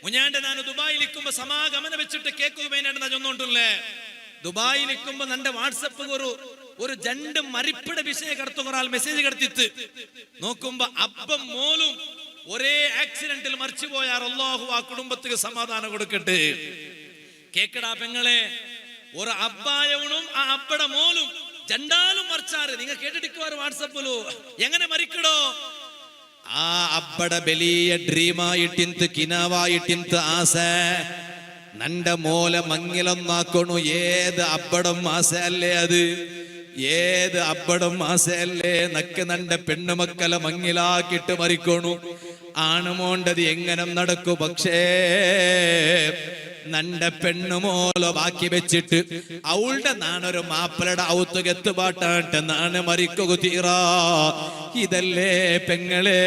മുഞ്ഞാണ്ട് ನಾನು ದುಬಾಯಿಲಿಕ್ಕುಂಬ ಸಮಾಗಮನ വെച്ചിട്ട് കേക്കുക വേണ്ട ചൊന്നോണ്ടല്ലേ ದುಬಾಯಿಲಿಕ್ಕುಂಬ നന്റെ വാട്സപ്പ് ഒരു ജണ്ട് മരിപ്പിട വിഷയ കടത്തുകൊറാൽ മെസ്സേജ് കടത്തിത്ത് നോക്കുമ്പോ അപ്പം മോലും ഒരേ ആക്സിഡന്റിൽ മരിച്ചു പോയാർ അല്ലാഹു ആ കുടുംബത്തിന് സമാധാനം കൊടുക്കട്ടെ കേക്കടാ പെങ്ങളെ ഒരു അബ്ബായവനും ആ അബ്ബടെ മോലും ജണ്ടാലും മരിച്ചാറ് നിങ്ങൾ കേട്ടിരിക്കുവാറ് വാട്സപ്പിലു എങ്ങനെ മരിക്കടോ ആ അബ്ബടെ വലിയ ഡ്രീമായിട്ടിന്ത് കിനാവായിട്ടിന്ത് ആസ നന്റെ മോലെ മങ്ങിലൊന്നാക്കണു ഏത് അബ്ബടം ആസ അല്ലേ അത് ഏത് അബ്ബടം ആസ അല്ലേ നക്ക് നന്റെ പെണ്ണുമക്കളെ മങ്ങിലാക്കിട്ട് മരിക്കണു ആണുമോണ്ടത് എങ്ങനെ നടക്കൂ പക്ഷേ നന്റെ പെണ്ണുമോല ബാക്കി വെച്ചിട്ട് അവളുടെ നാനൊരു മാപ്പിളയുടെ ഔത്തുകെത്ത് പാട്ടാട്ട് നാണ് മരിക്കുക തീറാ ഇതല്ലേ പെങ്ങളെ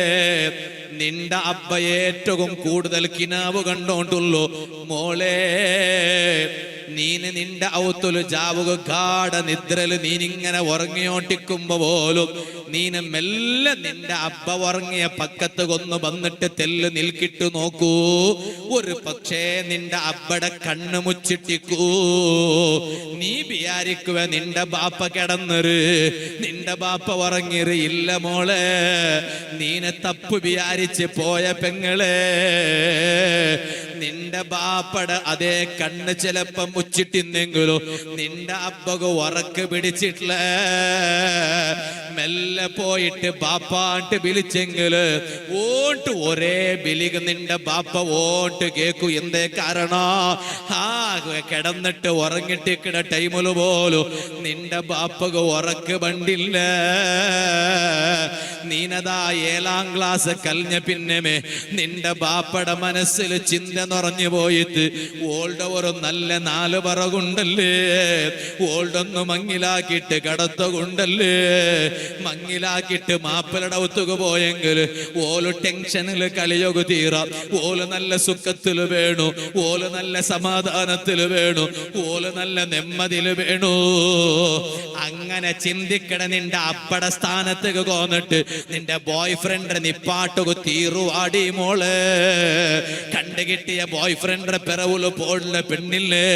നിന്റെ അബ്ബ ഏറ്റവും കൂടുതൽ കിനാവ് കണ്ടോണ്ടുള്ളൂ മോളെ നീന് നിന്റെ ഔത്തുല് ജാവുക ഗാഢ നിദ്രല് നീനിങ്ങനെ ഉറങ്ങിയോട്ടിക്കുമ്പോ പോലും നീന് മെല്ലെ നിന്റെ അബ്ബ ഉറങ്ങിയ പക്കത്ത് കൊന്നു വന്നിട്ട് തെല്ല് നിൽക്കിട്ട് നോക്കൂ ഒരു പക്ഷേ നിന്റെ അബ്ബടെ കണ്ണ് മുച്ചിട്ടിക്കൂ നീ വിചാരിക്കുക നിന്റെ ബാപ്പ കിടന്നറ് നിന്റെ ബാപ്പ ഉറങ്ങിറ് ഇല്ല മോളെ നീനെ തപ്പ് വിചാരിച്ച് പോയ പെങ്ങളെ നിന്റെ ബാപ്പടെ അതേ കണ്ണ് ചിലപ്പം മുച്ചിട്ടിന്നെങ്കിലോ നിന്റെ അബ്ബക്ക് ഉറക്ക് പിടിച്ചിട്ടില്ല മെല്ലെ പോയിട്ട് ബാപ്പാട്ട് വിളിച്ചെങ്കില് ഓട്ട് ഒരേ ബിലിക്ക് നിന്റെ ബാപ്പ ഓട്ട് കേക്കു എന്തേ കാരണ ആ കിടന്നിട്ട് ഉറങ്ങിട്ടിക്കണ ടൈമില് പോലും നിന്റെ ബാപ്പക്ക് ഉറക്ക് വണ്ടില്ല നീനതാ 7ാം ക്ലാസ് കഴിഞ്ഞ പിന്നമേ നിന്റെ ബാപ്പയുടെ മനസ്സിൽ ചിന്ത നിറഞ്ഞു പോയിട്ട് ഓൾഡ് ഒരു നല്ല 4 പറകുണ്ടല്ലേ ഓൾഡൊന്ന് മങ്ങിലാക്കിയിട്ട് കടത്തുകൊണ്ടല്ലേ മങ്ങിലാക്കിയിട്ട് മാപ്പിളയുടെ ഒത്തുക പോയെങ്കിൽ ഓല് ടെൻഷനിൽ കലിയൊക തീറാം ഓല് നല്ല സുഖത്തിൽ വേണു ഓല് നല്ല സമാധാനത്തിൽ വേണു ഓല് നല്ല നെമ്മതിൽ വേണു അങ്ങനെ ചിന്തിക്കട നിന്റെ അപ്പടെ സ്ഥാനത്തേക്ക് പോന്നിട്ട് നിന്റെ ബോയ് ഫ്രണ്ടിനെ നിപ്പാട്ടുക തീറുവാടി മോള് കണ്ടുകിട്ടിയ ബോയ് ഫ്രണ്ടിന്റെ പിറവുല് പോടുന്ന പെണ്ണില്ലേ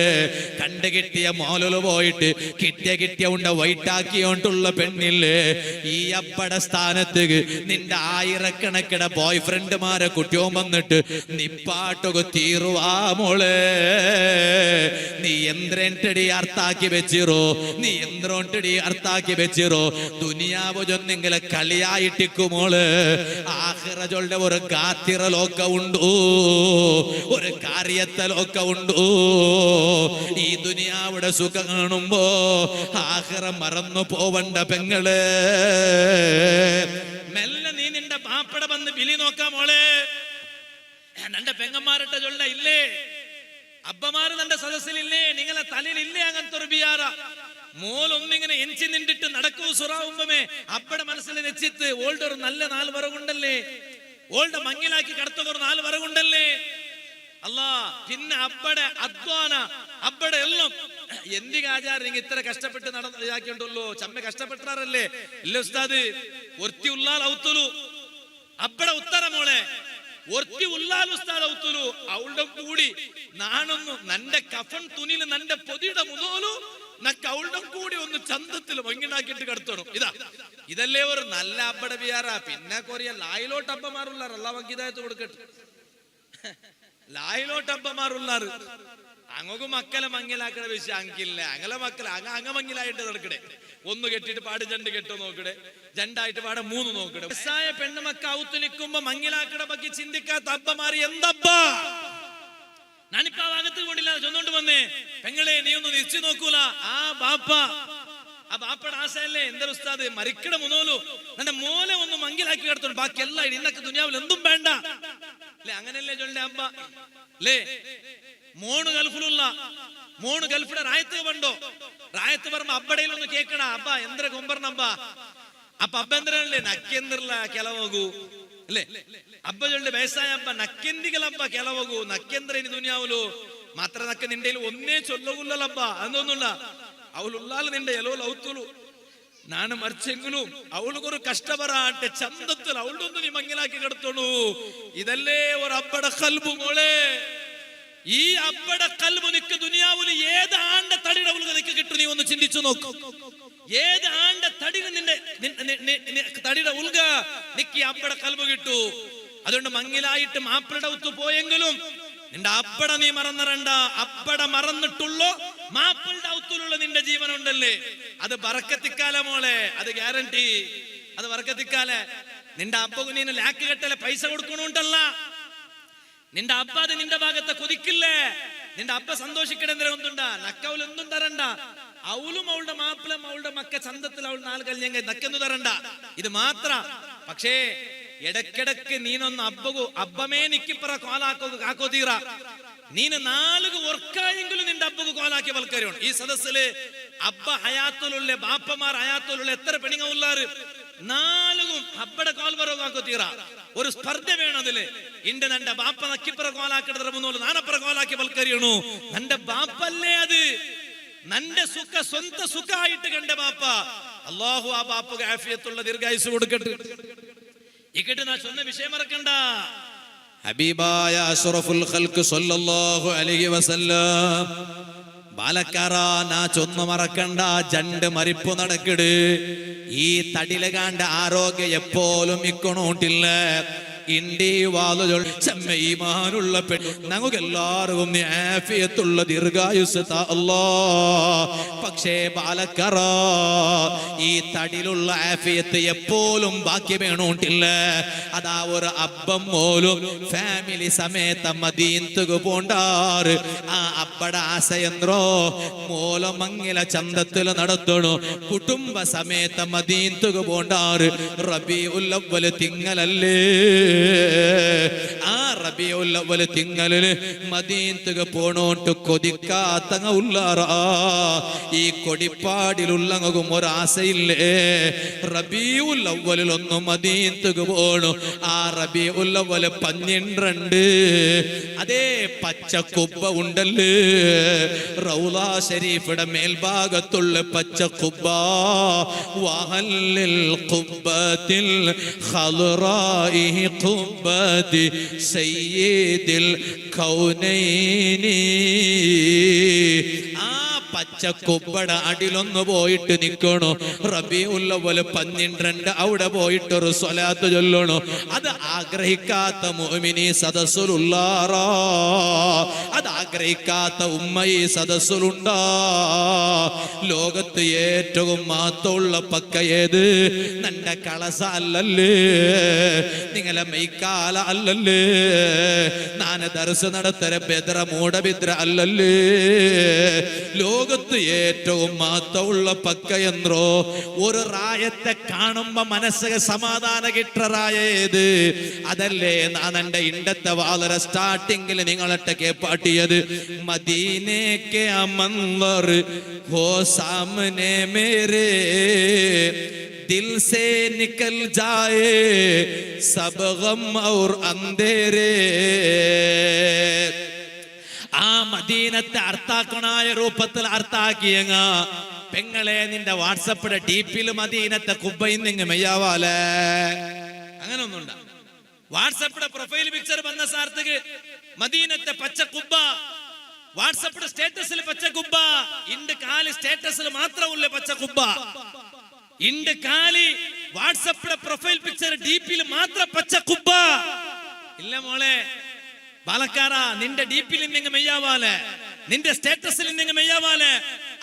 കണ്ടുകിട്ടിയ മോലല് പോയിട്ട് കിട്ടിയ ഉണ്ട വൈറ്റാക്കിയോണ്ടുള്ള പെണ്ണില്ലേ ഈ അപ്പടെ സ്ഥാനത്തേക്ക് നിന്റെ ആയിരക്കണക്കിന് ബോയ് ഫ്രണ്ടുമാരെ കുട്ടിയോ വന്നിട്ട് നിപ്പാട്ടുക തീറുവാ മോള് നീ എന്തിരടി അർത്ഥാക്കി വെച്ചിറോ നീ എന്തിരോണ്ടി അർത്ഥാക്കി വെച്ചിറോ ദുനിയാവ് ചൊന്നെങ്കിലെ കളിയായിട്ടിക്കുമോള് ആഖിറകളുടെ ഒരു കാത്തിറ ലോക ഉണ്ടു ഒരു കാര്യത്തെ ലോക ഉണ്ടു ഈ ദുനിയാവിടെ സുഖം കാണുമ്പോ ആഖിറ മറന്നു പോവണ്ട പെങ്ങള് മെല്ലെ നീ നിന്റെ ബാപ്പട വന്ന് വിളി നോക്കാം മോളെ നന്റെ പെങ്ങന്മാരുടെ ചൊല്ല ഇല്ലേ അബ്ബമാര് നന്റെ സദസ്സിലില്ലേ നിങ്ങളെ തലയിലില്ലേ അങ്ങനത്തെ ഒരു ബിയാറ മോലൊന്നിങ്ങനെ എഞ്ചി നിന്നിട്ട് നടക്കൂ സുറാവുമ്പമേ അപ്പടെ മനസ്സിൽ വെച്ചിട്ട് ഓൾഡ് ഒരു നല്ല 4 വറകുണ്ടല്ലേ ഓൾഡ് മങ്ങിലാക്കി കടത്തുക ഒരു 4 വറകുണ്ടല്ലേ അല്ലാ പിന്നെ അപ്പടെ അധ്വാന അപ്പടെ എല്ലാം എന്തികാചാരം നിങ്ങൾ ഇത്ര കഷ്ടപ്പെട്ട് ഇതാക്കിയിട്ടുള്ളൂ ചമ്മ കഷ്ടപ്പെട്ടാറല്ലേ ഇല്ല ഉസ്താദ് ഒർത്തി ഉള്ളാൽ ഔത്തുലു അപ്പടെ ഉത്തര മോളെ ഒർത്തി ഉള്ളാൽ ഉസ്താദ് ഔത്തുലു അവളുടെ കൂടി നാണൊന്നു നന്റെ കഫൻ തുണിയിൽ നന്റെ പൊതിയുടെ മുതോലു നക്ക് അവളുടെ കൂടി ഒന്ന് ചന്തത്തിൽ ഭംഗിണ്ടാക്കിയിട്ട് കടത്തണം ഇതല്ലേ ഒരു നല്ല അപ്പട വിയാറ പിന്നെ കൊറിയ ലായിലോട്ട് അപ്പമാറുള്ളാർ അല്ല വങ്കിതായത്ത് കൊടുക്കട്ടെ ലായിലോട്ട് അപ്പമാറുള്ളാറ് അങ്ങക്ക് മക്കളെ മങ്ങിലാക്കണ വിഷയം അങ്കില്ല അങ്ങനെ മക്കളെ അങ്ങ മങ്ങിലായിട്ട് നടക്കണേ ഒന്ന് കെട്ടിട്ട് പാട് ജണ്ട് കെട്ടോ നോക്കണേ ജണ്ടായിട്ട് പാടെ 3 നോക്കണേ വയസ്സായ പെണ്ണുമക്ക ഔത്ത് നിൽക്കുമ്പോ മങ്ങിലാക്കണ ಬಗ್ಗೆ ചിന്തിക്കാത്ത അപ്പമാര് എന്തപ്പാ ഞാനിപ്പോ ആ ഭാഗത്ത് കൊണ്ടില്ല ചൊന്നോണ്ട് വന്നേ പെങ്ങളെ നീ ഒന്ന് നിശ്ചി നോക്കൂല ആ ബാപ്പയുടെ ആശയല്ലേ എന്താ ഉസ്താദ് മരിക്കട മുന്നോലു എന്റെ മോലെ ഒന്ന് മങ്കിലാക്കി കിടത്തോളൂ ബാക്കി എല്ലാം ഇന്നൊക്കെ ദുനിയാവിൽ എന്തും വേണ്ട അല്ലെ അങ്ങനല്ലേ ചൊല്ലേ അബ്ബ അല്ലേ മോണ് ഗൾഫിലുള്ള മോണ് ഗൾഫിടെ റായത്ത് കണ്ടോ റായത്ത് പറയുമ്പോ അബ്ബടയിൽ ഒന്ന് കേക്കണ അബ്ബ എന്തിര കൊമ്പറണ അപ്പൊ അബ്ബ എന്തിരല്ലേ നക്കെന്തിരല്ല ಕೆಲವೋಗು ಅಲ್ಲೇ ಅಬ್ಬ ಜೊಳ್ಳೆ ಬೇಸಾಯ ಹಬ್ಬ ನಕ್ಕೆಂದಿಗಲಬ್ಬ ಕೆಲವೋಗು ನಕ್ಕೆಂದ್ರೆ ಇನಿ ದುನಿಯಾವುಲು ಮಾತ್ರ ನಕ್ಕ ನಿಂಡೆಯಲ್ಲಿ ಒಂದೇ ಚೊಲ್ಲಗುಲ್ಲಲಬ್ಬ ಅಂದೊಂದುಲ್ಲ ಅವಳುಲ್ಲಾಲ ನಿಂಡೆ ಎಲೋಲು ಔತುಲು ನಾನು ಮರ್ಚೆಂಗಲು ಅವಳಿಗೊರು ಕಷ್ಟ ಬರಾಟೆ ಚಂದತ್ತಲ್ಲ ಅವಳೊಂದು ನೀ ಮಂಗಿಲಾಕಿ ಕಡ್ತೋಳು ಇದಲ್ಲೇ ഒരു അബ്ബട കൽബു മോളെ ഈ അബ്ബട കൽബു നിക്ക് ദുനിയാവിൽ ഏത് ആണ്ട തടിയുടെ ഉൽക നിക്ക് കിട്ടു നീ ഒന്ന് ചിന്തിച്ചു നോക്ക് ഏത് ആണ്ട തടിയുടെ നിന്റെ തടിയുടെ ഉൽക നിക്ക് അബ്ബട കൽബു കിട്ടു അതുകൊണ്ട് മങ്ങിലായിട്ട് മാപ്പിളുടെ ഒത്തു പോയെങ്കിലും നിന്റെ അപ്പട നീ മറന്നറണ്ട അപ്പട മറന്നിട്ടുള്ളോ മാപ്പിളുടെ ഔത്തുള്ള നിന്റെ ജീവൻ ഉണ്ടല്ലേ അത് ബറക്കത്തിക്കാല മോളെ അത് ഗ്യാരണ്ടി അത് ബറക്കത്തിക്കാല നിന്റെ അപ്പക്ക് നീ ലാക്ക് കെട്ടലെ പൈസ കൊടുക്കണുണ്ടല്ല നിന്റെ അപ്പ അത് നിന്റെ ഭാഗത്തെ കൊതിക്കില്ലേ നിന്റെ അപ്പ സന്തോഷിക്കണെന്തര ഒന്നുണ്ട നക്കവൽ ഒന്നും തരണ്ട അവളും അവളുടെ മാപ്പിളും അവളുടെ മക്ക ചന്തത്തിൽ അവൾ നാല് കല്യാണം നക്കെന്നു തരണ്ട ഇത് മാത്ര പക്ഷേ ഇടക്കിടക്ക് നീനൊന്ന് അബ്ബമേ നിക്കിപ്പറ കാക്കോ തീറ നീന് നാലുക ഒർക്കായെങ്കിലും നിന്റെ അബ്ബക്ക് കോലാക്കി വൽക്കരിയാണ് ഈ സദസ്സില് അബ്ബ ഹയാത്തുലുള്ള ബാപ്പമാർ ഹയാത്തുള്ള എത്ര പെണ്ണുങ്ങ ഉള്ളാറ് നാലുകും അബ്ബടെ കോൽ വരോ കാക്കോ തീറ ഒരു സ്പർദ്ധ വേണം അതില് ഇന്റെ നന്റെ ബാപ്പ നക്കിപ്പറ കോലാക്കിടത്ര മുന്നോട്ട് നാനപ്പുറ കോലാക്കി വൽക്കരിയണു നന്റെ ബാപ്പല്ലേ അത് നന്റെ സുഖ സ്വന്ത സുഖമായിട്ട് കണ്ട ബാപ്പ അല്ലാഹു ആ ബാപ്പക്ക് ആഫിയത്തുള്ള ദീർഘായുസ് കൊടുക്കട്ടെ ഇക്കട്ട് നാ ചൊന്ന വിഷയം മറക്കണ്ട ഹബീബായ അഷ്റഫുൽ ഖൽഖ് സല്ലല്ലാഹു അലൈഹി വസല്ലം ബാലക്കാര നാ ചൊന്ന മറക്കണ്ട ജണ്ട് മരിപ്പ് നടക്കിട് ഈ തടില കാണ്ട ആരോഗ്യം എപ്പോഴും ഇക്കണോട്ടില്ല ഇന്ത്യ വാളുകൾ ഈമാനുള്ള പെണ്ണു ഞങ്ങൾക്ക് എല്ലാവർക്കും ആഫിയത്തുള്ള ദീർഘായുസ് അല്ലാ പക്ഷേ ബാലക്കറ ഈ തടിലുള്ള ആഫിയത്ത് എപ്പോഴും ബാക്കി വേണോട്ടില്ല അതാ ഒരു അബ്ബം പോലും ഫാമിലി സമേത മദീനത്തുക്ക് പോണ്ടാറ് ആ അബ്ബടെ ആശയന്ത്രോ മൂലമംഗല ചന്തത്തിൽ നടത്തണു കുടുംബ സമേത മദീനത്തുക്ക് പോണ്ടാറ് റബീഉൽ അവ്വൽ തിങ്കളല്ലേ ആ റബീഉൽ അവ്വൽ തിങ്കളില് മദീനത്തുക്ക് പോണോട്ട് കൊതിക്കാത്തങ്ങ ഉള്ളാറാ ഈ കൊടിപ്പാടിലുള്ളങ്ങും ഒരാശയില്ലേ റബീഉൽ അവ്വലിൽ ഒന്ന് മദീനത്തുക്ക് പോണു ആ റബീഉൽ അവ്വൽ 12 അതേ പച്ചക്കുബ്ബ ഉണ്ടല്ലേ റൗള ശരീഫിയുടെ മേൽഭാഗത്തുള്ള പച്ചക്കുബ്ബ വഹല്ലിൽ ഖുബ്ബത്തിൽ ഖൽറാഇ ഖുബ്ബതി സയ്യിദിൽ കൗനൈനി പച്ചക്കുബ്ബട അടിലൊന്ന് പോയിട്ട് നിക്കണോ റബീഉൽ അവ്വൽ 12 അവിടെ പോയിട്ട് ഒരു സ്വലാത്ത് ചൊല്ലണോ അത് ആഗ്രഹിക്കാത്ത മുഅ്മിനി സദസ്സുലുള്ളാറാ അത് ആഗ്രഹിക്കാത്ത ഉമ്മ ഈ സദസ്സുലുണ്ടാ ലോകത്ത് ഏറ്റവും മാത്തമുള്ള പക്ക ഏത് നന്റെ കളസ അല്ലല്ലേ നിങ്ങളെ മെയ്ക്കാല അല്ലല്ലേ നാന ദർസ് നടത്തര ബെദ്ര മൂടബിദ്ര അല്ലല്ലേ ലോകത്ത് ഏറ്റവും മാത്തമുള്ള പക്ക എന്ത്രോ ഒരു റായത്തെ കാണുമ്പോ മനസ്സിന് സമാധാന കിട്ടറായത് അതല്ലേ ഞാൻ എന്റെ ഇണ്ടത്തെ വളരെ സ്റ്റാർട്ടിങ്ങിൽ നിങ്ങളെ കേപ്പാട്ടിയത് മദീനേക്കെ അമൻവർ ഹോ സാമനെ മേരേ ദിൽ സേ നിക്കൽ ജായേ സബ് ഗം ഔർ അന്ധേരേ ആ മദീനത്തെ അർത്ഥാക്കണായ രൂപത്തിൽ അർത്ഥാക്കിയങ്ങ പെങ്ങളെ നിന്റെ വാട്സപ്പിടെ ഡീപ്പില് മദീനത്തെ കുബ്ബയിൽ നിങ്ങൾ മെയ്യാവാലേ അങ്ങനെ ഒന്നുണ്ട വാട്സപ്പിടെ പ്രൊഫൈൽ പിക്ചർ വന്ന സാർത്തക്ക് മദീനത്തെ പച്ച കുബ്ബ വാട്സപ്പിടെ സ്റ്റേറ്റസിൽ പച്ച കുബ്ബ ഇണ്ട് കാലി സ്റ്റേറ്റസിൽ മാത്രമുള്ള പച്ച കുബ്ബ ഇണ്ട് കാലി വാട്സപ്പിടെ പ്രൊഫൈൽ പിക്ചർ ഡീപ്പിൽ മാത്രം പച്ച കുബ്ബ ഇല്ല മോളെ ബാലക്കാര നിന്റെ ഡീപ്പിൽ നിങ്ങ മെയ്യാവാലെ നിന്റെ സ്റ്റേറ്റസിൽ നിങ്ങ മെയ്യാവാലെ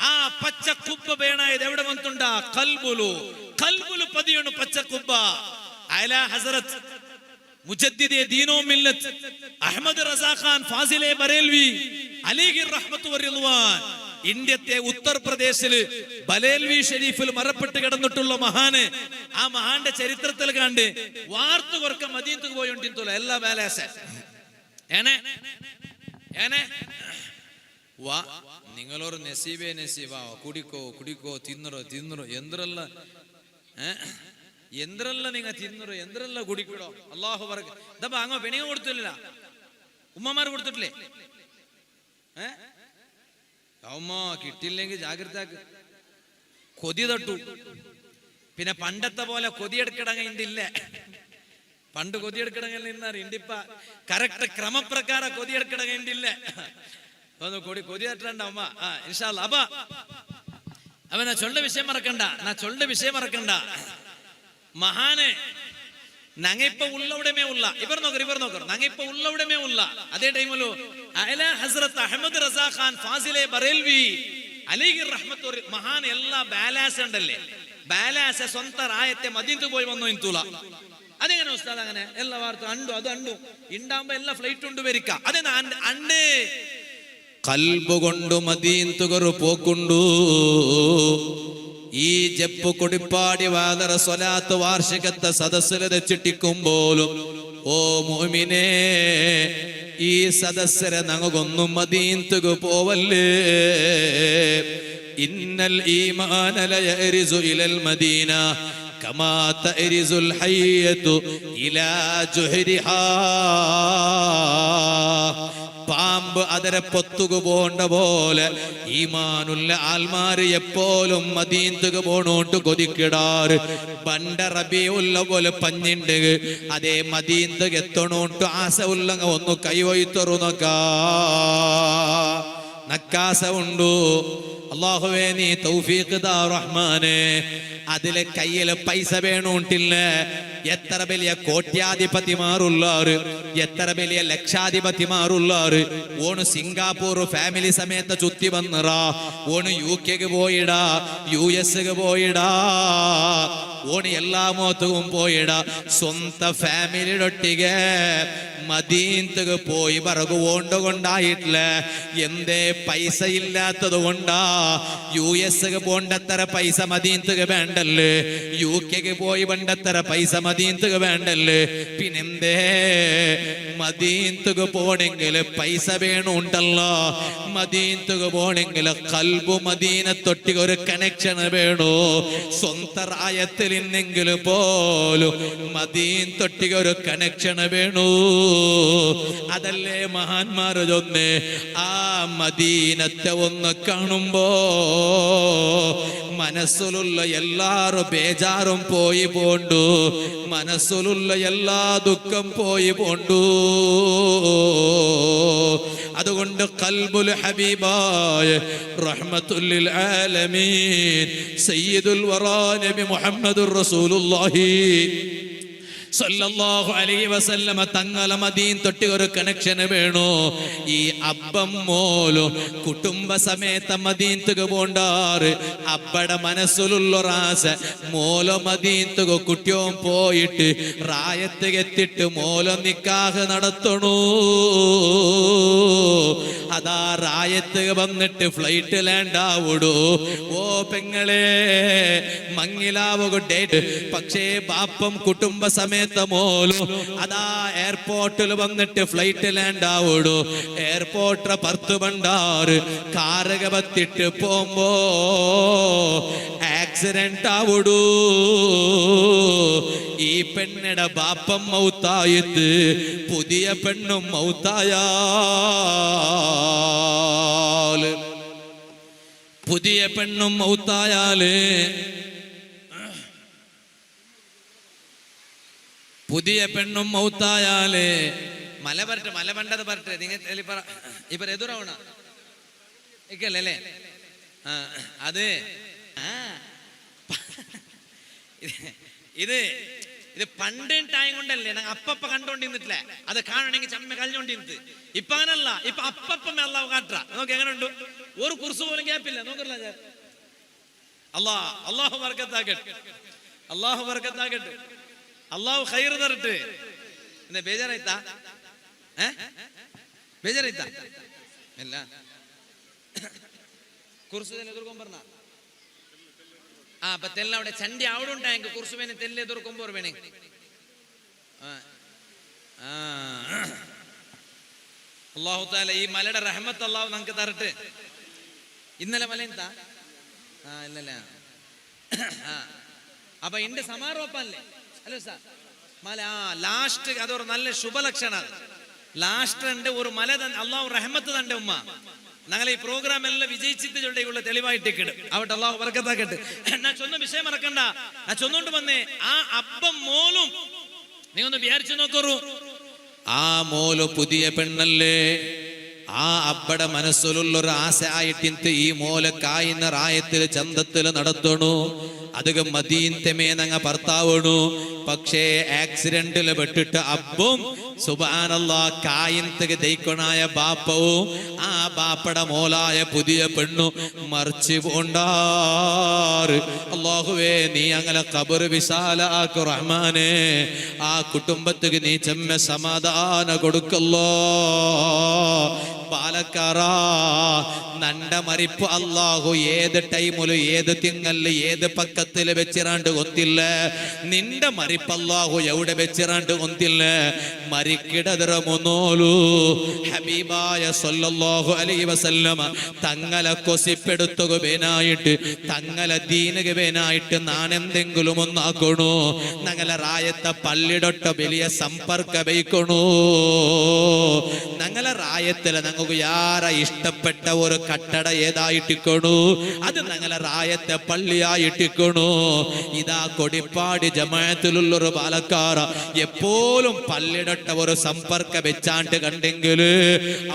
ആ പച്ച കുബ്ബ വേണായത് എവിടെ വന്നിട്ടുണ്ട കൽബുലു പതിയാണ് പച്ച കുബ്ബ അയല ഹസരത്ത് മുജദ്ദിദെ ദീനോ മില്ലത്ത് അഹ്മദ് റസാ ഖാൻ ഫാസിലെ ബറേൽവി അലിഗിർ റഹ്മത്തു വറിദ്വാൻ ഇന്ത്യത്തെ ഉത്തർപ്രദേശില് ബലേൽവി ഷെരീഫിൽ മറപ്പെട്ട് കിടന്നിട്ടുള്ള മഹാന് ആ മഹാന്റെ ചരിത്രത്തിൽ കണ്ട് വാർത്തു കൊർക്ക മദീനത്തുക്ക് പോയോണ്ടിത്തോല എല്ലാ വേലേസ നിങ്ങളൊരു നസീബേ നസീബാ കുടിക്കോ തിന്നറോ എന്തിരല്ല നിങ്ങൾ തിന്നറോ എന്തിരല്ല കുടിക്കടോ അള്ളാഹു പറക്ക ഇതപ്പ അങ്ങോ പെണിങ്ങ കൊടുത്തില്ല ഉമ്മമാർ കൊടുത്തിട്ടില്ലേ അമ്മ കിട്ടിയില്ലെങ്കിൽ ജാഗ്രത കൊതി തട്ടു പിന്നെ പണ്ടത്തെ പോലെ കൊതിയെടുക്കിടങ്ങില്ല. പണ്ട് കൊതിയെടുക്കിടങ്ങിൽ നിന്നാണ് ഇണ്ടിപ്പ കറക്റ്റ് ക്രമപ്രകാരം കൊതിയെടുക്കിടങ്ങില്ല. ഒന്ന് കൊതിയെട്ടണ്ട അമ്മ ഇൻഷാ അല്ലാ. അപ്പൊ நான் சொல்ற விஷயம் மறக்கണ്ട. മഹാനെ ഞങ്ങ ഇപ്പൊ ഉള്ളവിടമേ ഉള്ള ഇവർ നോക്കർ ഞങ്ങ ഇപ്പൊ ഉള്ളവിടമേ ഉള്ള അതേ ടൈമിലു അല ഹസ്രത്ത് അഹമ്മദ് റസാ ഖാൻ ഫാസിലെ ബറേൽവി അലൈഹി റഹ്മത്തുർ മഹാൻ എല്ലാ ബാലാസ് ഉണ്ടല്ലേ, ബാലാസ് സ്വന്തം റായത്തെ മദീനത്ത് പോയി വന്നു ഇന്തൂല. അതെങ്ങനെ ഉസ്താദ് അങ്ങനെ എല്ലാ വാർത്ത അണ്ടു ഉണ്ടാകുമ്പോ എല്ലാ ഫ്ലൈറ്റ് ഉണ്ട് വരിക. അതെ അണ്ട് കൽബ് കൊണ്ട് മദീനത്തുകർ പോക്കുണ്ടു. ഈ ജപ്പ് കൊടിപ്പാടി വാദറ സ്വലാത്ത് വാർഷികത്തെ സദസ്സിൽ രചിട്ടിക്കുമ്പോലും ഓ മുഅ്മിനേ ഈ സദസ്സരെ ഞങ്ങൾക്കൊന്നും മദീനത്തുക പോവല്ലേ. ഇന്നൽ ഈമാന ലയരിസു ഇലൽ മദീന കമാ തരിസുൽ ഹയ്യതു ഇലാ ജുഹരിഹാ. പാമ്പ് അതിരെ പൊത്തുക പോണ്ട പോലെ ഈമാനുള്ള ആൽമാര് എപ്പോഴും മദീനത്തുക പോണോട്ട് കൊതിക്കിടാറ്. പണ്ട റബീഉൽ അവ്വൽ പഞ്ഞിണ്ട് അതേ മദീനത്തുക എത്തണോട്ട് ആസ ഉള്ളങ്ങ ഒന്ന് കൈവയ്ത്തൊറു നക്കാസ ഉണ്ടു. അല്ലാഹുവേ നീ തൗഫീഖ് താ റഹ്മാനെ. അതിലെ കയ്യില് പൈസ വേണോട്ടില്ല. എത്ര വലിയ കോട്യാധിപതിമാരുള്ളാറ്, എത്ര വലിയ ലക്ഷാധിപതിമാരുള്ളാറ്. ഓണ് സിംഗാപ്പൂർ ഫാമിലി സമേತ ചുറ്റി വന്നറാ, ഓണ് UK പോയിടാ, US പോയിടാ, ഓണ് എല്ലാ മോത്തവും പോയിടാ. സ്വന്ത ഫാമിലിയൊട്ടിಗೆ മദീനത്തുക പോയി പറകു കൊണ്ടായിട്ടില്ല. എന്തേ പൈസ ഇല്ലാത്തത് കൊണ്ടാ. US പോണ്ടത്ര പൈസ മദീനത്തുക വേണ്ടല്ലേ, UK പോയി പണ്ടത്ര പൈസ മദീനത്തുക വേണ്ടല്ലേ. പിന്നെന്തേ മദീനത്തുക പോണെങ്കിൽ പൈസ വേണുണ്ടല്ലോ. മദീനത്തുക പോണെങ്കിൽ കൽബു മദീനത്തൊട്ടിക ഒരു കണക്ഷൻ വേണോ. സ്വന്തം റായത്തിൽ ഇന്നെങ്കിൽ പോലും മദീനത്തൊട്ടിക ഒരു കണക്ഷൻ വേണു. അതല്ലേ മഹാന്മാർ ചൊന്നേ ആ മദീനത്തെ ഒന്ന് കാണുമ്പോ മനസ്സിലുള്ള എല്ലാരും ബേജാറും പോയി പോണ്ടു, മനസ്സിലുള്ള എല്ലാ ദുഃഖം പോയി പോണ്ടു. അതുകൊണ്ട് ഖൽബുൽ ഹബീബായ റഹ്മത്തുൽ ലിൽ ആലമീൻ സയ്യിദുൽ വറാ നബി മുഹമ്മദുർ റസൂലുള്ളാഹി സല്ലല്ലാഹു അലൈഹി വസല്ലമ തങ്ങളെ മദീൻ തൊട്ടി ഒരു കണക്ഷൻ വേണോ. ഈ അബ്ബം മോലോ കുടുംബ സമേത മദീനത്തുക പോണ്ടാറ്. അബ്ബടെ മനസ്സിലുള്ള റാസ മോലോ മദീനത്തുക കുട്ടിയോൻ പോയിട്ട് റായത്ത് എത്തിട്ട് മോലോ നിക്കാഹ് നടത്തണു. അതാ റായത്ത് വന്നിട്ട് ഫ്ലൈറ്റ് ലാൻഡ് ആവിടൂ. ഓ പെങ്ങളെ മങ്ങിലാവുക ഡേറ്റ്. പക്ഷേ ബാപ്പം കുടുംബ സമേത മോലു അതാ എയർപോർട്ടിൽ വന്നിട്ട് ഫ്ലൈറ്റ് ലാൻഡ് ആവിടൂ. എയർപോർട്ട് പർത്ത് ബണ്ടാറ് കാറുക ബത്തിട്ട് പോകുമ്പോ ആക്സിഡന്റ് ആവിടൂ. ഈ പെണ്ണയുടെ ബാപ്പം മൗത്തായിട്ട് പുതിയ പെണ്ണും മൗത്തായാല്, പുതിയ പെണ്ണും മൗത്തായാല്, പുതിയ പെണ്ണും മൗത്തായാല് മല പറട്ടെ, മല പണ്ടത് പറട്ടെ. നിങ്ങൾ ഇപ്പൊ എതിരാവണ ഇക്കല്ലേ അത് ഇത് ഇത് പണ്ട് ടൈം കൊണ്ടല്ലേ ഞങ്ങൾ അപ്പപ്പ കണ്ടോണ്ടിരുന്നിട്ടില്ലേ. അത് കാണണമെങ്കിൽ ചമ്മ കഴിഞ്ഞോണ്ടിരുന്നത്. ഇപ്പൊ അങ്ങനല്ല, ഇപ്പൊ അപ്പപ്പം അല്ലാവ് കാട്ടാ. നോക്ക് എങ്ങനെ ഉണ്ട്, ഒരു കുർസ് പോലും ഗ്യാപ്പില്ല. നോക്കല്ല ഞാൻ അള്ളാഹു ബർക്കത്താക്കട്ടെ, അള്ളാഹു ബർക്കത്താക്കട്ടെ, അള്ളാഹു ഖൈർ തരട്ടെ. എന്താ ബേജാറായിത്താ? ബേജാറായിത്താ? അല്ല കുർസ് എതിർക്കും പറഞ്ഞ അപ്പൊ തെല്ല അവിടെ ചണ്ടി അവിടെ ഉണ്ടായെങ്കിൽ കുർസ് വേണേ തെല്ല് എതിർക്കുമ്പോ വേണേ. അള്ളാഹു താല ഈ മലയുടെ റഹ്മത്ത് അള്ളാഹു നമുക്ക് തരട്ടെ. ഇന്നലെ മല എന്താ ഇല്ലല്ല അപ്പൊ എന്റെ സമാരോപ്പല്ലേ അല്ലോ സാർ മല ലാസ്റ്റ് അതൊരു നല്ല ശുഭലക്ഷണ. ലാസ്റ്റ് ഉണ്ട് ഒരു മല അള്ളാഹു റഹ്മത്ത് തന്റെ ഉമ്മ ഞങ്ങളെ ഈ പ്രോഗ്രാം എല്ലാം വിജയിച്ചിട്ട് ചൊല്ലിയുള്ള തെളിവായിട്ടേക്കിട് അവിടെ അള്ളാഹു ബർക്കത്താക്കട്ടെ. ഞാൻ ചൊന്ന വിഷയം മറക്കണ്ട, ഞാൻ ചൊന്നോണ്ട് വന്നേ ആ അപ്പം മോലും നീ ഒന്ന് വിചാരിച്ചു നോക്കൂ. ആ മോല് പുതിയ പെണ്ണല്ലേ, ആ അബ്ബടെ മനസ്സിലുള്ളൊരു ആശ ആയിട്ടിന്ത് ഈ മോലക്കായിന്ന റായത്തില് ചന്തത്തില് നടത്തണു. അതൊക്കെ മദീനത്തെ നങ്ങ ഭർത്താവണു. പക്ഷേ ആക്സിഡന്റില് പെട്ടിട്ട് അബ്ബും സുബ്ഹാനല്ലാഹ് കായിൻതക്ക് ദൈക്കൊണായ ബാപ്പവും ആ ബാപ്പയുടെ മോലായ പുതിയ പെണ്ണു മറിച്ചു പോണ്ടാറ്. അല്ലാഹുവേ നീ അങ്ങനെ ഖബർ വിശാലാക്കു റഹ്മാനെ. ആ കുടുംബത്തിക്ക് നീ ചെമ്മ സമാധാന കൊടുക്കല്ലോ. പാലക്കാറാ നണ്ട മരിപ്പ് അല്ലാഹു ഏത് ടൈമില് ഏത് തിങ്ങല് ഏത് പക്കത്തില് വെച്ചിറാണ്ട് കൊത്തില്ല. നിന്റെ മരിപ്പ് അല്ലാഹു എവിടെ വെച്ചിറാണ്ട് കൊത്തില്ല. മരിക്കിടതറ മുന്നോലു ഹബീബായ സല്ലല്ലാഹു അലൈഹി വസല്ലമ തങ്ങളെ കൊസിപ്പെടുത്തുകനായിട്ട് തങ്ങളെ ദീനുകനായിട്ട് നാനെന്തെങ്കിലും ഒന്നാക്കണു. ഞങ്ങളെ റായത്തെ പള്ളിടൊട്ട വലിയ സമ്പർക്ക വയ്ക്കണു. ഞങ്ങളെ റായത്തില് ഞങ്ങൾക്ക് യാര ഇഷ്ടപ്പെട്ട ഒരു കട്ടട ഏതായിട്ടിക്കണു അത് ഞങ്ങളെ റായത്തെ പള്ളിയായിട്ടിക്കണു. ഇതാ കൊടിപ്പാടി ജമാഅത്തിലുള്ളൊരു പാലക്കാര എപ്പോഴും പള്ളിടട്ട ഒരു സമ്പർക്ക വെച്ചാണ്ട് കണ്ടെങ്കില്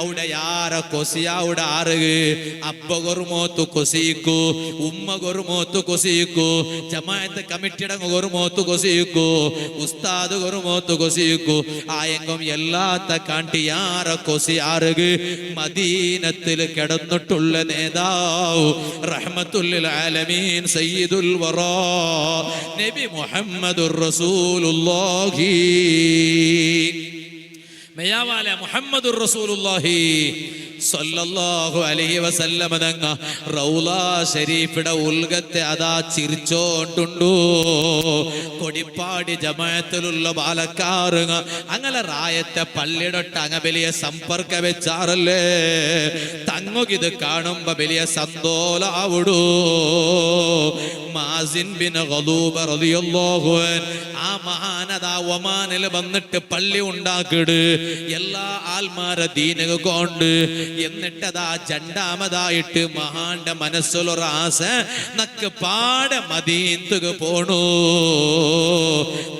അവിടെ യാര കൊസിയാവിടെ ആറുക അബ്ബ ഗൊറുമോത്തു കൊസിയിക്കു, ഉമ്മ ഗൊറുമോത്തു കൊസിയിക്കു, ജമാഅത്ത് കമ്മിറ്റിയുടെ ഗൊറുമോത്തു കൊസിയിക്കു, ഉസ്താദ് ഗൊറുമോത്തു കൊസിയിക്കു. ആയെങ്കും എല്ലാത്ത കാട്ടി യാര കൊസി ആറുക മദീനത്തിൽ കിടന്നിട്ടുള്ള നേതാവ് റഹ്മത്തുൽ ആലമീൻ സയ്യിദുൽ വറാ നബി മുഹമ്മദുർ റസൂലുള്ളാഹി മെയാവാല മുഹമ്മദുർ റസൂലുള്ളാഹി സല്ലല്ലാഹു അലൈഹി വസല്ലമ തങ്ങ റൗള ശരീഫിയുടെ ഉൽഗത്തെ അതാ ചിരിച്ചോണ്ടുണ്ടു. കൊടിപ്പാടി ജമാഅത്തിലുള്ള പാലക്കാറുങ്ങ അങ്ങനെ റായത്തെ പള്ളിടൊട്ട അങ്ങ വലിയ സമ്പർക്ക വെച്ചാറല്ലേ. തങ്ങുകിത് കാണുമ്പോ വലിയ സന്തോലാവുടു. മാസിൻ ബിൻ ഖദൂബ റളിയല്ലാഹു അൻഹു ആ മഹാനതാ ഒമാനിൽ വന്നിട്ട് പള്ളി ഉണ്ടാക്കിട് എല്ലാ ആൽമാരെ ദീനക കൊണ്ട്. എന്നിട്ടതാ രണ്ടാമതായിട്ട് മഹാന്റെ മനസ്സിലൊരു ആസ നക്ക് പാടെ മദീനത്തുക പോണു.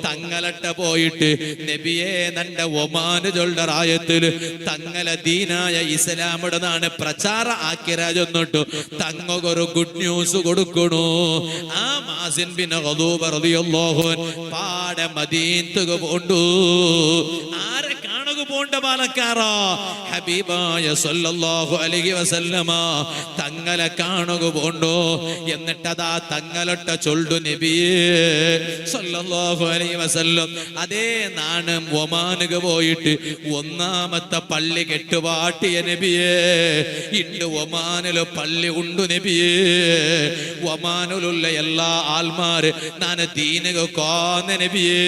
തങ്ങളട്ട പോയിട്ട് നബിയെ നന്റെ ഒമാന് ചൊല്ലറായത്തില് തങ്ങളെ ദീനായ ഇസ്ലാമിടനാണ് പ്രചാര ആക്കിരാജൊന്നിട്ടു തങ്ങൊരു ഗുഡ് ന്യൂസ് കൊടുക്കണു. ആ മാസിൻ ബിൻ ഖദൂബ റളിയല്ലാഹു അൻഹു പാടെ മദീനത്തുക പോണ്ടു. ആരെ കാണുക പോണ്ട പാലക്കാറാ ഹബീബായ സല്ലല്ലാഹു അലൈഹി വസല്ലമ തങ്ങളെ കാണുക പോണ്ടോ. എന്നിട്ടതാ തങ്ങളൊട്ട ചൊല്ലു നബിയേ സല്ലല്ലാഹു അലൈഹി വസല്ലം അതേ നാണം ഒമാനുക പോയിട്ട് ഒന്നാമത്തെ പള്ളി കെട്ടുപാട്ടിയ നബിയേ ഇണ്ട് ഒമാനില് പള്ളി ഉണ്ടു നബിയേ. ഒമാനിലുള്ള എല്ലാ ആൾമാര് നാന് ദീനുക കോന്ന നബിയേ.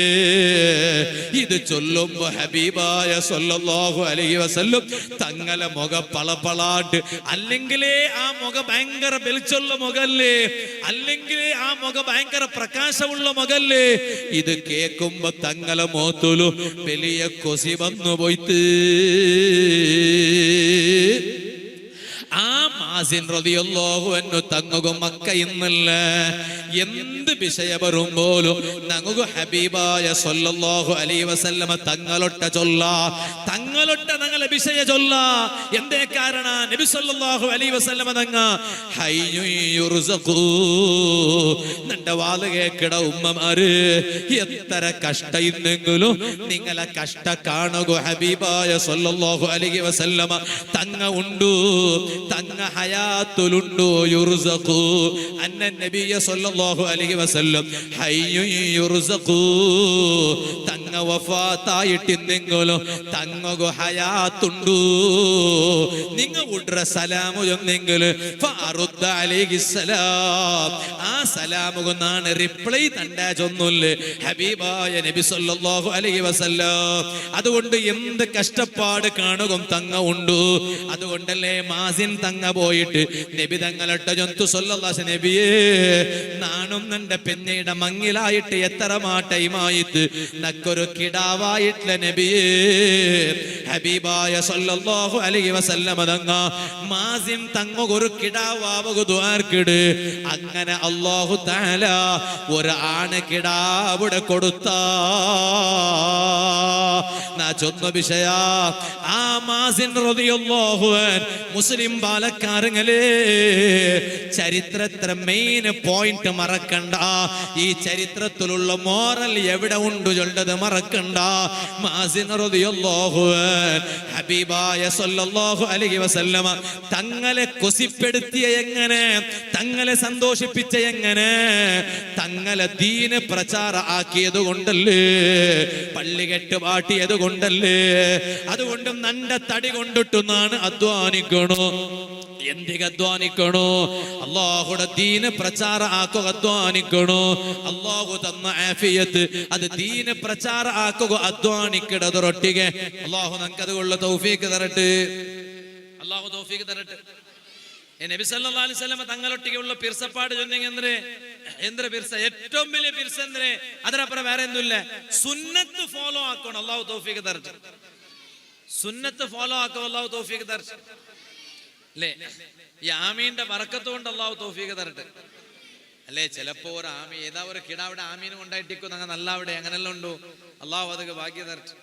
ഇത് ചൊല്ലുമ്പോ ഹബീബായ സല്ലല്ലാഹു അലൈഹി വസല്ലം തങ്ങളെ മുഖ പളപളാട്ട് അല്ലെങ്കിലേ ആ മുഖ ഭയങ്കര വെളിച്ചുള്ള മുഖല്ലേ, അല്ലെങ്കിലേ ആ മുഖ ഭയങ്കര പ്രകാശമുള്ള മുഖല്ലേ. ഇത് കേൾക്കുമ്പോ തങ്ങളെ മോത്തുലു വലിയ കൊസി വന്നു പോയിട്ട് ആ മാസിൻ റളിയല്ലാഹു അൻഹു തങ്ങുക മക്ക ഇന്നല്ല എന്ത് വിഷയ വരുമ്പോലും ഞങ്ങുക ഹബീബായ സല്ലല്ലാഹു അലൈഹി വസല്ലമ തങ്ങളൊട്ട ചൊല്ല തങ്ങളൊട്ട ഞങ്ങളെ വിഷയ ചൊല്ല. എന്തേ കാരണ നബി സല്ലല്ലാഹു അലൈഹി വസല്ലമ തങ്ങ ഹയ്യു യുർസഖു നന്റെ വാല് കേക്കട ഉമ്മമാര് എത്ര കഷ്ട ഇന്നെങ്കിലും നിങ്ങളെ കഷ്ട കാണുക ഹബീബായ സല്ലല്ലാഹു അലൈഹി വസല്ലമ തങ്ങ ഉണ്ടു. തങ്ങ ഹയാത്തുലുണ്ടു യുർസഖു അന്ന നബിയ സല്ലല്ലാഹു അലൈഹി വസല്ലം ഹയ്യു യുർസഖു തങ്ങ വഫാത്തായിട്ടിന്നെങ്കിലും തങ്ങക ഹയാത്തുണ്ടു. നിങ്ങ ഉഡ്ര സലാമു എന്നെങ്കിൽ അറുദ്ദ അലൈഹിസ്സലാം. ആ സലാമുകൊന്നാണ് റിപ്ലൈ തണ്ടാ ചൊന്നുല്ലേ ഹബീബായ നബി സല്ലല്ലാഹു അലൈഹി വസല്ലം. അതുകൊണ്ട് എന്ത് കഷ്ടപ്പാട് കാണുക തങ്ങ ഉണ്ട്. അതുകൊണ്ടല്ലേ മാസിൻ തങ്ങ പോയിട്ട് നബി തങ്ങളൊട്ട ജന്തു സല്ലല്ലാഹു നബിയേ നാണും നന്റെ പെണ്ണയുടെ മങ്ങിലായിട്ട് എത്ര മാട്ടയുമായിട്ട് നക്കൊരു കിടാവായിട്ടില്ല നബിയേ. ഹബീബായ സല്ലല്ലാഹു അലൈഹി വസല്ലം തങ്ങ മാസിൻ തങ്ങ ഒരു കിടാവാവു ദുആർക്കിട്. അങ്ങനെ അല്ലാഹു തആല ഒരു ആണ് കിടാവിടെ കൊടുത്ത നാ ചൊന്ന വിഷയ ആ മാസിൻ റളിയല്ലാഹു അൻഹു മുസ്ലിം ബാലക്കാരങ്ങളെ ചരിത്രത്തിലെ മെയിൻ പോയിന്റ് മറക്കണ്ട. ഈ ചരിത്രത്തിലുള്ള മോറൽ എവിടെ ഉണ്ട് ചൊല്ലത് മറക്കണ്ട. മാസിൻ റളിയല്ലാഹു അൻഹു ഹബീബായ സല്ലല്ലാഹു അലൈഹി വസല്ലമ തങ്ങളെ കൊസിപ്പെടുത്തിയ എങ്ങനെ, തങ്ങളെ സന്തോഷിപ്പിച്ച എങ്ങനെ, തങ്ങളെ ദീന് പ്രചാര ആക്കിയത് കൊണ്ടല്ലേ, പള്ളി കെട്ട് പാട്ടിയത് കൊണ്ടല്ലേ. അതുകൊണ്ട് നന്റെ തടി കൊണ്ടിട്ടുന്നാണ് അധ്വാനിക്കണോ. എന്തിക്ക് അധ്വാനിക്കണോ? അല്ലാഹുടെ ദീന് പ്രചാര ആക്കുക അധ്വാനിക്കണോ. അല്ലാഹു തന്ന ആഫിയത്ത് അത് ദീന് പ്രചാര ആക്കുക അധ്വാനിക്കടതൊരൊട്ടിಗೆ. അല്ലാഹു നമുക്കതുള്ള തൗഫീഖ് തരട്ടെ. അല്ലാഹു തൗഫീഖ് തരട്ടെ. നബി സല്ലല്ലാഹു അലൈഹി വസല്ലം തങ്ങളൊട്ടിಗೆയുള്ള പിർസപ്പാട് ചൊന്നെങ്കിൽ എന്തൊരു പിർസ, ഏറ്റവും വലിയ പിർസ എന്തിനെ, അതിനപ്പുറം വേറെ എന്തുമില്ല. സുന്നത്ത് ഫോളോ ആക്കണം. അല്ലാഹു തൗഫീഖ് തരട്ടെ. സുന്നത്ത് ഫോളോ ആക്കുക അല്ലാഹു തൗഫീഖ് തരട്ടെ. അല്ലേ, ഈ ആമീന്റെ ബറക്കത്ത് കൊണ്ട് അല്ലാഹു തൗഫീഖ് തരട്ടെ. അല്ലേ, ചിലപ്പോ ഒരു ആമി ഏതാ ഒരു കിടാവിടെ ആമീന് കൊണ്ടായിട്ടിരിക്കും, അങ്ങനെ നല്ല അവിടെ അങ്ങനെല്ലാം ഉണ്ടോ. അല്ലാഹു അതൊക്കെ ഭാഗ്യം തരട്ടെ.